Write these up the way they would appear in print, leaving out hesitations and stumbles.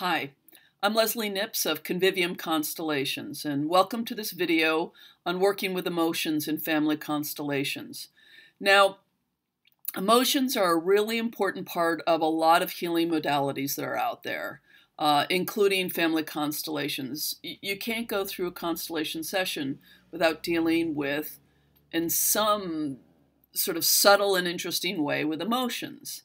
Hi, I'm Leslie Nips of Convivium Constellations, and welcome to this video on working with emotions in family constellations. Now, emotions are a really important part of a lot of healing modalities that are out there, including family constellations. You can't go through a constellation session without dealing with, in some sort of subtle and interesting way, with emotions.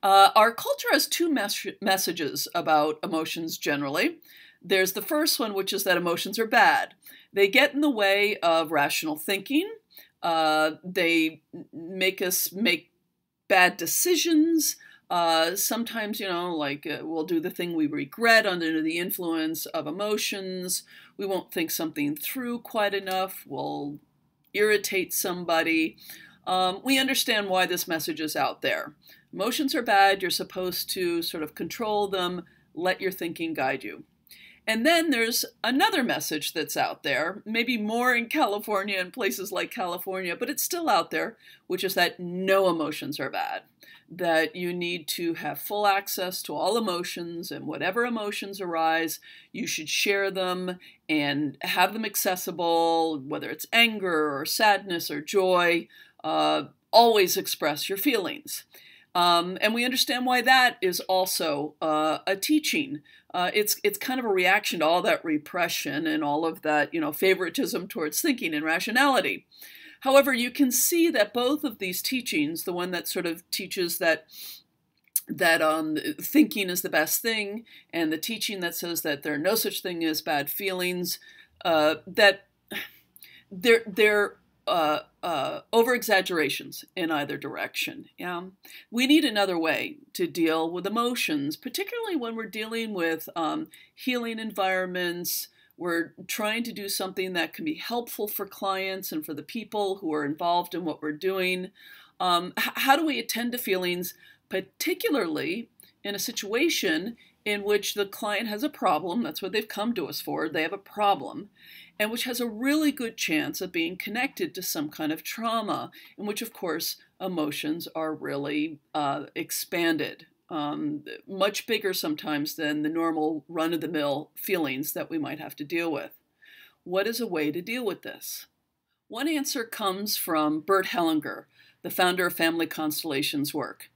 Our culture has two messages about emotions generally. There's the first one, which is that emotions are bad. They get in the way of rational thinking. They make us make bad decisions. Sometimes, we'll do the thing we regret under the influence of emotions. We won't think something through quite enough. We'll irritate somebody. We understand why this message is out there. Emotions are bad. You're supposed to sort of control them, let your thinking guide you. And then there's another message that's out there, maybe more in California and places like California, but it's still out there, which is that no emotions are bad. That you need to have full access to all emotions, and whatever emotions arise, you should share them and have them accessible, whether it's anger or sadness or joy. Always express your feelings. And we understand why that is also a teaching. It's kind of a reaction to all that repression and all of that, favoritism towards thinking and rationality. However, you can see that both of these teachings, the one that sort of teaches that thinking is the best thing, and the teaching that says that there are no such thing as bad feelings, that they're over-exaggerations in either direction. Yeah? We need another way to deal with emotions, particularly when we're dealing with healing environments. We're trying to do something that can be helpful for clients and for the people who are involved in what we're doing. How do we attend to feelings, particularly in a situation in which the client has a problem? That's what they've come to us for. They have a problem, and which has a really good chance of being connected to some kind of trauma, in which, of course, emotions are really expanded, much bigger sometimes than the normal run-of-the-mill feelings that we might have to deal with. What is a way to deal with this? One answer comes from Bert Hellinger, the founder of Family Constellations work.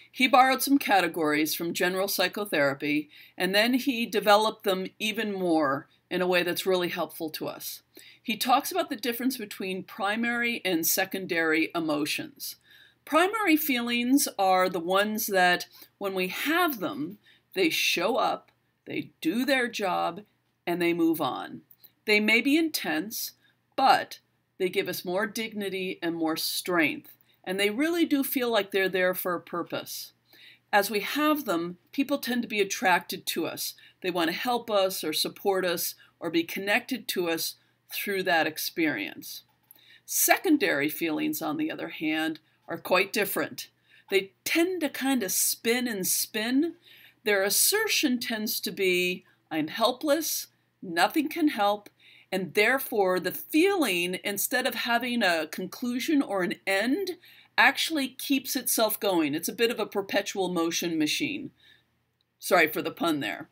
He borrowed some categories from general psychotherapy, and then he developed them even more in a way that's really helpful to us. He talks about the difference between primary and secondary emotions. Primary feelings are the ones that, when we have them, they show up, they do their job, and they move on. They may be intense, but they give us more dignity and more strength. And they really do feel like they're there for a purpose. As we have them, people tend to be attracted to us. They want to help us or support us or be connected to us through that experience. Secondary feelings, on the other hand, are quite different. They tend to kind of spin and spin. Their assertion tends to be, I'm helpless, nothing can help, and therefore the feeling, instead of having a conclusion or an end, actually keeps itself going. It's a bit of a perpetual motion machine. Sorry for the pun there.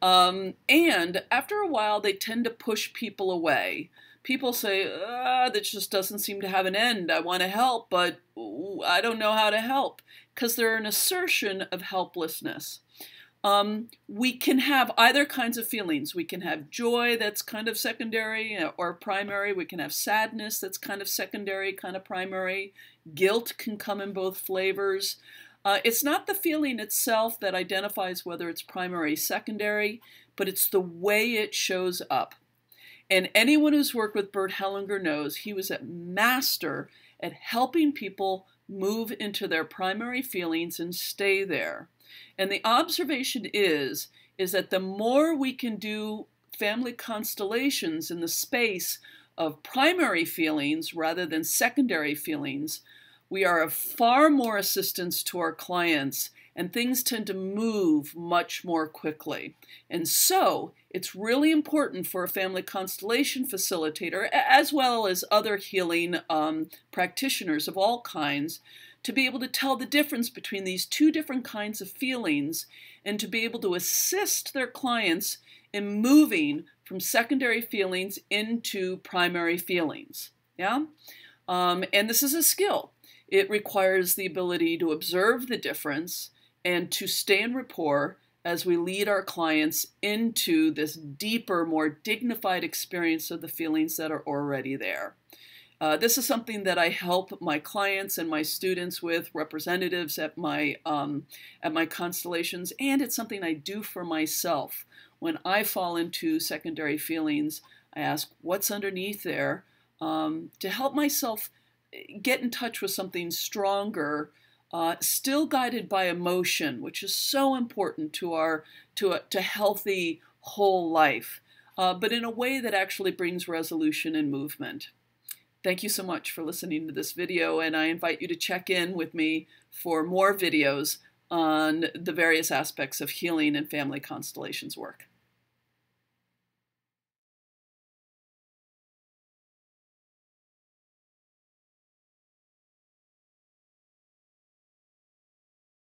And after a while, they tend to push people away. People say, that just doesn't seem to have an end. I want to help, but I don't know how to help, because they're an assertion of helplessness. We can have either kinds of feelings. We can have joy that's kind of secondary or primary. We can have sadness that's kind of secondary, kind of primary. Guilt can come in both flavors. It's not the feeling itself that identifies whether it's primary or secondary, but it's the way it shows up. And anyone who's worked with Bert Hellinger knows he was a master at helping people move into their primary feelings and stay there. And the observation is that the more we can do family constellations in the space of primary feelings rather than secondary feelings, we are of far more assistance to our clients, and things tend to move much more quickly. And so it's really important for a family constellation facilitator, as well as other healing practitioners of all kinds, to be able to tell the difference between these two different kinds of feelings and to be able to assist their clients in moving from secondary feelings into primary feelings. Yeah? And this is a skill. It requires the ability to observe the difference and to stay in rapport as we lead our clients into this deeper, more dignified experience of the feelings that are already there. This is something that I help my clients and my students with, representatives at my Constellations, and it's something I do for myself. When I fall into secondary feelings, I ask what's underneath there to help myself get in touch with something stronger, still guided by emotion, which is so important to healthy whole life, but in a way that actually brings resolution and movement. Thank you so much for listening to this video, and I invite you to check in with me for more videos on the various aspects of healing and family constellations work.